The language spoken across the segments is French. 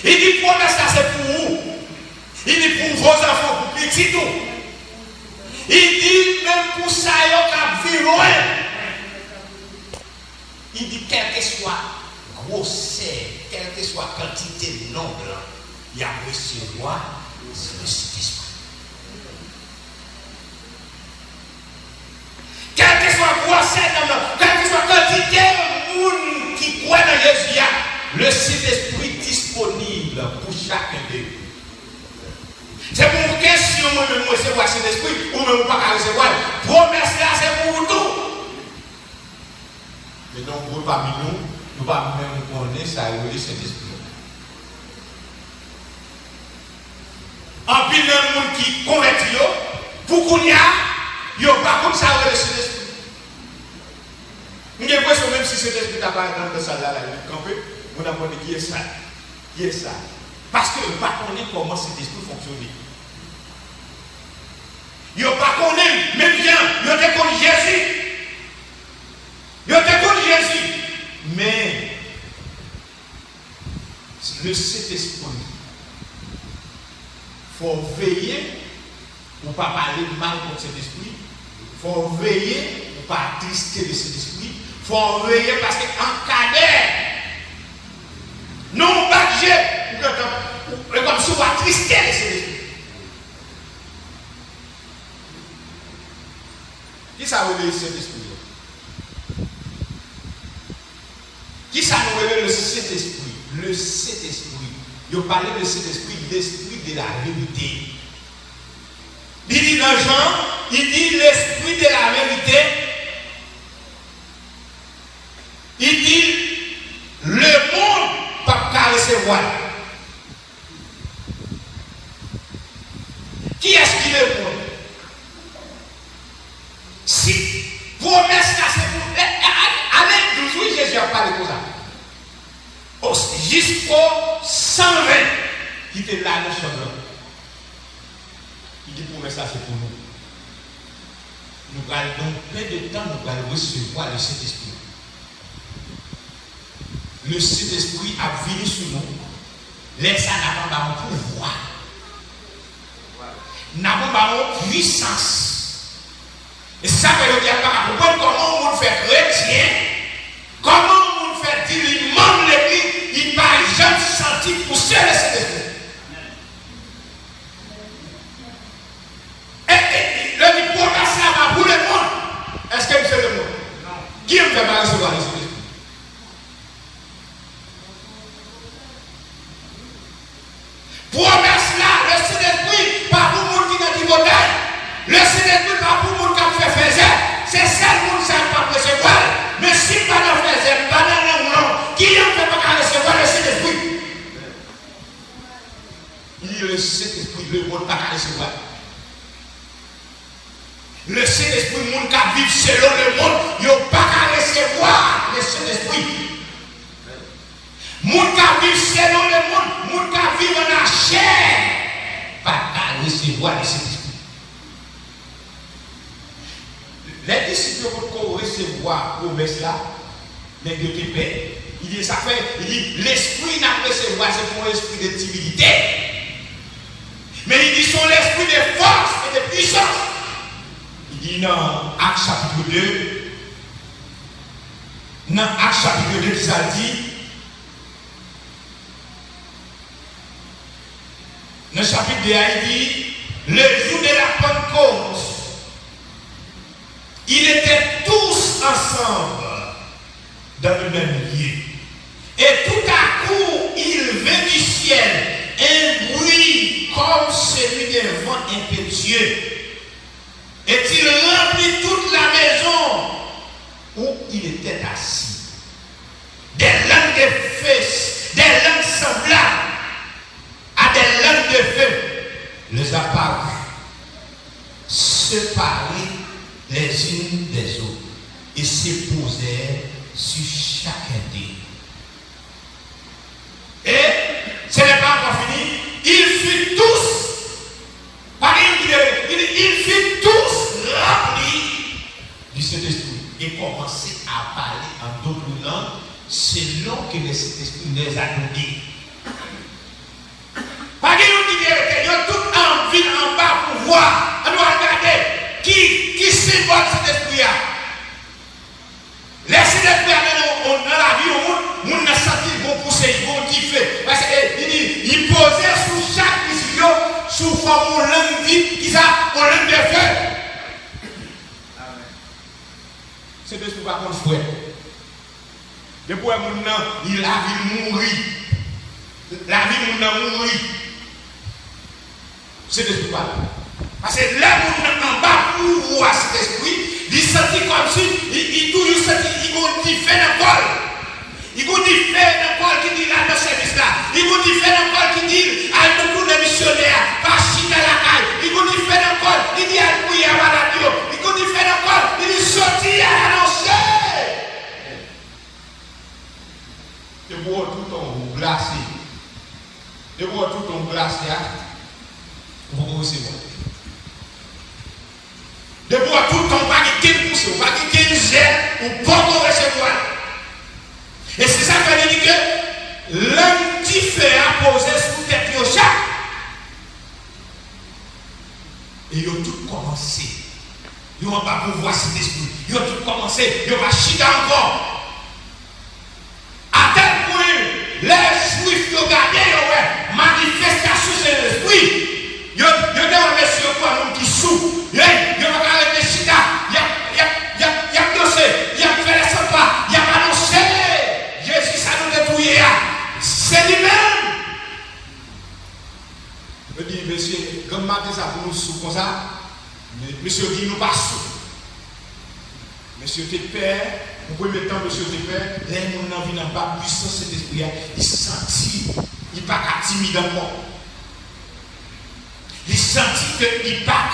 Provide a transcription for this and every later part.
Il dit promesse là c'est pour vous. Il dit pour vos enfants, pour petits tout. Il dit même pour ça, il y a loin. Il dit quelle que soit grosseur, quelle que soit quantité de nombre, il y a recevoir le Saint-Esprit. Quelle que soit grosseur, quelle que soit quantité de monde qui croit dans Jésus, le Saint-Esprit disponible pour chacun d'eux. C'est pour une question, moi-même, recevoir le Saint-Esprit, ou même pas recevoir. Promesse là, c'est pour tout. Mais nombreux parmi nous, nous ne pouvons même connaître ça et le Saint-Esprit. En pile de monde qui convertit, pour qu'on y a, il n'y a pas comme ça le Saint-Esprit. Nous avons l'impression même si Saint-Esprit n'a pas dans le salle là, il est campé, nous avons dit qui est ça. Qui est ça? Parce que nous ne connaissons pas comment cet esprit fonctionne. Ils ne connaissent pas, même bien, ils ne connaissent Jésus. Ils ne connaissent Jésus. Mais le Saint-Esprit, il faut veiller pour ne pas parler mal contre cet esprit. Il faut veiller pour ne pas attrister de cet esprit. Il faut veiller parce qu'en cadet, non pas que j'ai, comme si on va attrister de cet esprit. Qui ça révèle le Saint-Esprit? Qui ça nous révèle le Saint-Esprit? Le Saint-Esprit. Il parle de Saint-Esprit, l'esprit de la vérité. Il dit dans Jean, il dit l'esprit de la vérité. Il dit le monde ne peut pas recevoir. Qui est-ce qui le monde? Si promesse là c'est pour. Avec 12 jours, Jésus a parlé de ça. Jusqu'au 120, qui était là dans le chambre. Il dit promesse là c'est pour nous. Nous allons donc peu de temps, nous allons recevoir le Saint-Esprit. Le Saint-Esprit a venu sur nous. Laisse ça n'a pas de pouvoir. N'a pas de puissance. Et c'est ça que je dis à comprendre comment on fait chrétien, comment on fait dire, il manque l'église, il n'a jamais senti pousser le Saint-Esprit. Et le promesse là pour le monde. Est-ce que vous savez le monde? Non. Qui me fait pas recevoir le Saint-Esprit? Promesse là, le Saint-Esprit, pas pour le monde qui n'a dit bataille. Le Saint-Esprit, pas pour le monde qui a fait faire. C'est ça le monde qui n'a pas recevoir. Mais si pas de faire, pas de non, qui n'a fait pas recevoir le Saint-Esprit? Il dit le Saint-Esprit, le monde n'a pas recevoir. Le Saint-Esprit, le monde qui vit selon le monde, il n'a pas recevoir le Saint-Esprit. Le monde qui vit selon le monde, le monde qui vit dans la chair, pas recevoir le Saint-Esprit. Les disciples vont recevoir la promesse là, mais Dieu te paie. Il dit ça fait, il dit l'esprit n'a pas recevoir, c'est pour l'esprit de timidité. Mais il dit son esprit de force et de puissance. Il dit dans Actes chapitre 2, dans Actes chapitre 2, qui ça dit, dans le chapitre 2, il dit, le jour de la Pentecôte, ils étaient tous ensemble dans le même lieu. Et tout à coup, il vint du ciel un bruit comme celui d'un vent impétueux. Et il remplit toute la maison où il était assis. Des langues de feu, des langues semblables à des langues de feu, les apparut, séparés les unes des autres et se posèrent sur chacun d'eux. Et ce n'est pas encore fini, ils furent tous, ils furent tous remplis du Saint-Esprit et commençaient à parler en d'autres langues selon que le Saint-Esprit les a donnés. voir, on doit regarder qui symbole cet esprit-là. Laissez l'esprit dans la vie au monde, n'a senti le bon pousser, le bon kiffer. Parce qu'il posait sous chaque décision, sous forme de langue vide, qui a un langue de feu. C'est de ce qu'on va construire. Depuis que il a vu mourir. La vie n'a mouru. C'est de ce qu'on va. Parce que là, on en bas pour voir cet esprit, il sentit comme si, il toujours senti, il fait un col. Il fait un col qui dit là dans ce service-là. Il fait un col qui dit à nous les missionnaires, par chita la caille. Il fait un col, il dit à nous à la radio. Il fait un col, il dit sortir à l'annoncer. De boire tout ton glacé. De boire tout ton glacé, vous recevez. De boire tout ton baguette qui pousse, ou baguette qui gère, ou pas qu'on recevoir. Et c'est ça que dit que l'homme qui fait à poser sous tête au chat. Et ils ont tout commencé. Ils n'ont pas pouvoir cet esprit. Ils ont tout commencé. Ils ont pas chita encore. À tel point, les juifs ont gardé une manifestation sur l'esprit. Ils ont dit monsieur pour un homme qui souffre. Ils ont arrêté chita. Il a dansé. Il a fait les sympas. Il a annoncé. Jésus, ça nous dépouille. C'est lui-même. Je dis, monsieur, comme matin, ça pour nous sous comme ça. Monsieur dit, nous pas sous. Monsieur, tes pères, vous pouvez mettre temps, monsieur, tes pères, les gens n'ont vient pas puissant cet esprit. Il sentit, il n'est pas timide encore. Il sentit qu'il n'est pas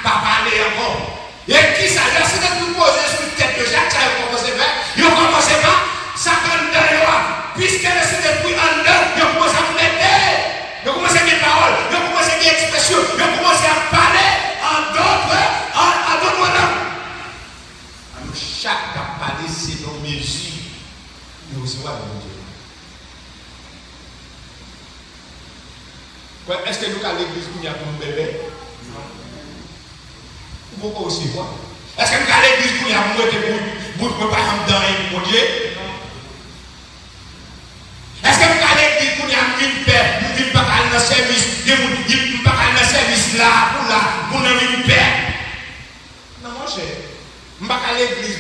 parler encore. Et qui ça, c'est de nous poser sur la tête de Jacques, ça a commencé à faire. Il a commencé pas. Ça va nous donner, puisque le Saint-Esprit en eux, ils ont commencé à vous aider. Ils ont commencé à dire paroles, ils ont commencé à dire expressions, ils ont commencé à parler en d'autres langues. Alors, chaque a parlé, c'est nos mesures. Nous recevons le Dieu. Est-ce que nous, à l'église, nous avons un bébé? Non. Pourquoi aussi, quoi? Est-ce que nous, à l'église, nous avons un bébé pour préparer dans mon Dieu? Est-ce que vous allez dire qu'on a une paix, nous ne vivons pas dans le service, nous ne vivons pas dans le service là, pour nous une paix? Non, mon cher, je ne vais pas à l'église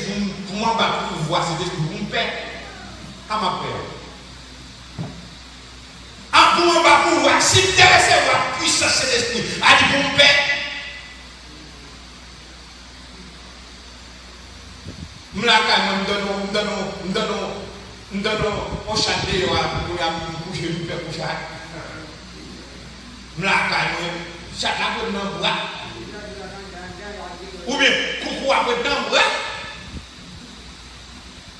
pour moi, pour voir cet esprit, pour une paix. À ma paix. Ah, pour moi, pour voir, si vous devez recevoir puissance cet esprit, à dire pour une paix. Je me nous donnons au chantier pour nous coucher, nous faire coucher. Nous l'avons chaque fois dans le bras. Ou bien, coucou après dans le bras.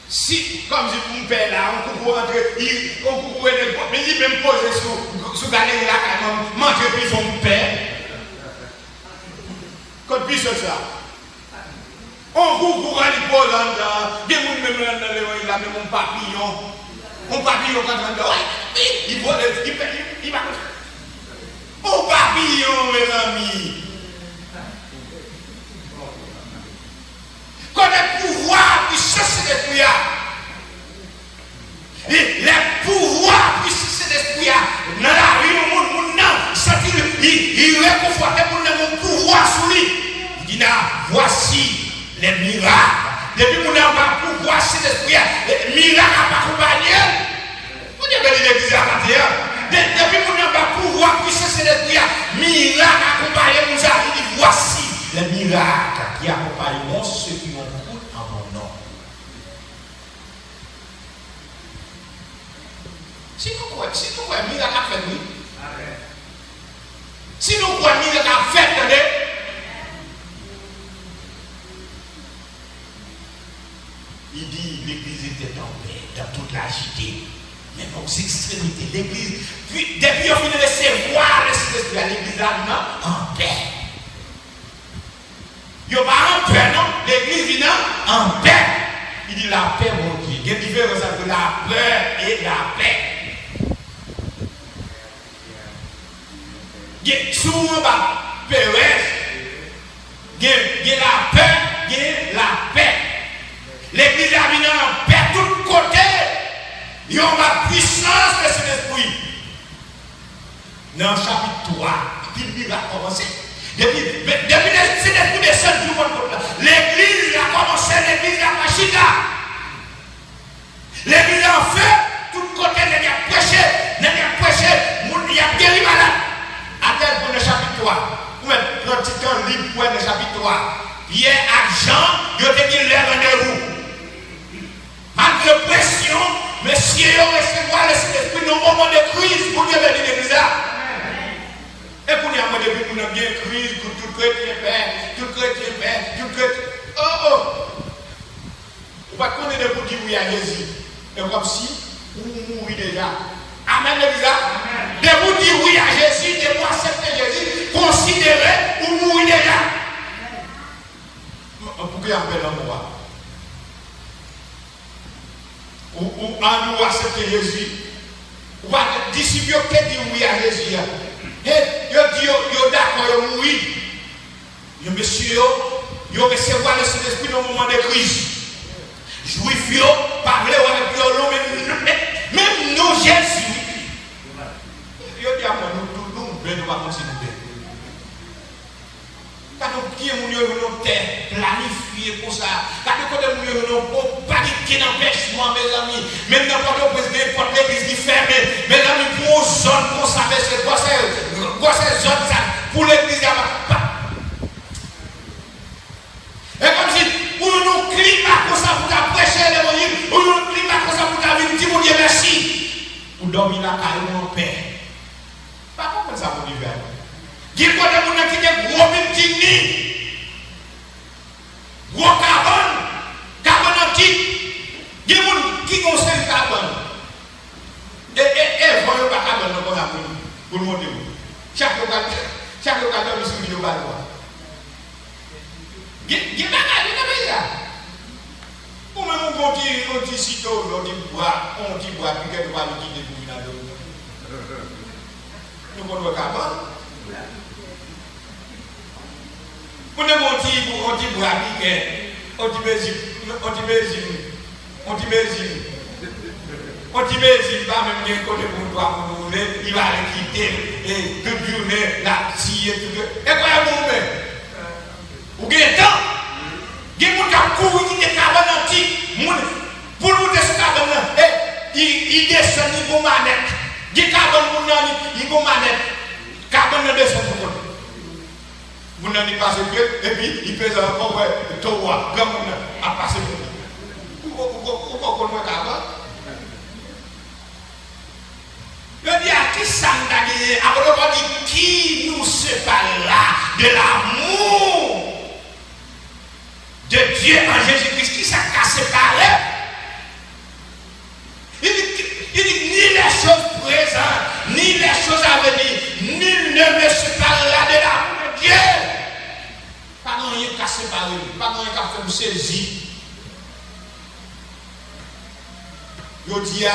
Si, comme je vous père là, on coucou entre, on coucou mais il même posé sur la galerie là, quand même, manger puis son père. Quand puis ça. On coucou à l'épaule, bien moun même il a même mon papillon. Mon papillon quand on dit, il va. Mon papillon, mes amis. Quand le pouvoir puissant cet esprit, les pouvoirs puissant cet esprit, dans la vie, il réconforte mon pouvoir sur lui. Il dit, voici les miracles. Depuis qu'on n'a pas pouvoir cet esprit, les miracles n'ont pas accompagné. Vous avez l'église à matin. Depuis qu'on n'a pas pouvoir puissant cet esprit, miracles accompagné. Nous avons dit voici les miracles qui accompagneront ceux qui ont cru en mon nom. Si nous croyons miracle à faire, oui. Si nous croyons miracle à faire, il dit l'église était en paix dans toute la cité, même aux extrémités. L'église, depuis on finit de recevoir le Saint-Esprit, l'église là en paix. Il n'y a pas en paix, non? L'église vient en paix. Il dit la paix, mon Dieu. Il y a une différence entre la peur et la paix. Il y a souvent pas peur. il y a la peur, il y a la paix. L'église a mis en paix de tous côtés. Il y a la puissance de Saint-Esprit. Dans le chapitre 3, puis le miracle a commencé. Depuis le Saint-Esprit descend du monde. L'église a commencé, l'église a machita. L'église a fait, tout côté, il y a prêché, il y a guéri malade. Attends pour le chapitre 3. Vous mettez un petit temps libre pour le chapitre 3. Hier, argent, il y a des l'air en vous. Malgré pression, messieurs, recevoir le Saint-Esprit dans un moment de crise pour Dieu bénir l'église. Et pour nous, depuis que nous avons bien crise, pour tout chrétien père, tout chrétien père, tout chrétien. Oh! Vous ne pouvez pas connaître pour dire oui à Jésus. Et comme si vous mourrez déjà. Amen, l'église. De vous dire oui à Jésus, de vous accepter Jésus, considérez ou mourir déjà. Pour qu'il y ait un bel endroit. Ou en nous accepter Jésus. Ou à disciples qui disent oui à Jésus. Et yo dit yo d'accord, yo mourir. Yo monsieur yo recevoir le Saint-Esprit dans un moment de crise. Juif yo parler avec yo même nous Jésus. Yo dit à moi nous pas considérer. Quand nous qui est nous terre planifié pour ça. Quand nous côté nous pas qui n'empêchement mes amis. Même dans le président porte l'église qui ferme. Mes amis pour zone pour savoir c'est quoi c'est zone ça pour l'église pas. Et comme si pour nous climat comme ça pour prêcher l'évangile, pour nous climat comme ça pour venir dire mon Dieu merci. Pour dormir la caille en paix. Pas comme ça pour l'hiver. Il y a des gens qui ont des gros buildings, gros carbone antique. Il y a des gens qui conseillent le carbone. Et voyons pas carbone pour le monter. Chaque locataire, il se dit au bas. Il y a des gens qui ont ou même on dit sitôt, on dit bois, puis qu'on va le guider pour venir à l'eau. Nous prenons le carbone. On est monté pour on dit bois, on dit bésime, pas même bien côté pour toi, pour nous, il va le quitter, et toute journée, la tire, et quoi, ou bien temps, il y a des gens qui ont couru, qui ont des cabanes antiques, pour nous descendre carbone, il descend, il va manette, il y a des cabanes, il va manette, carbone descend pour nous. Vous n'avez pas passé et puis il fait encore toi, comme on a passé pour vous. Pourquoi on a carbone? Je dis à qui ça m'a dit, après on dit qui nous sépare là de l'amour de Dieu en Jésus-Christ, qui ça a séparé? Il dit ni les choses présentes, ni les choses à venir, nul ne me séparera de l'amour de Dieu. Pas non rien qu'à séparer, pas non rien qu'à faire me saisir. Je dis à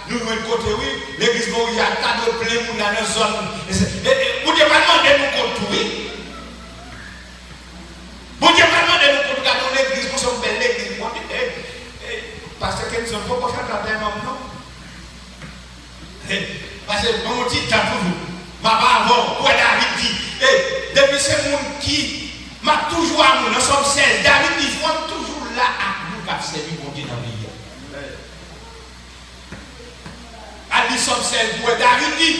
nous, côté, oui, l'église il y a un tas de plein monde dans la zone. Vous devez pas demander nous contre, oui. Vous devez pas demander nous contre, dans l'église, nous sommes belle l'église. Parce que nous sommes pas faire la terre, non? Parce que, comme on dit, t'as toujours. Ma avant, pour David dit, depuis ce monde qui m'a toujours à nous, nous sommes 16. David dit, moi toujours là à nous, qui servi mon Dieu dans le pays. À nous sommes 16. David dit,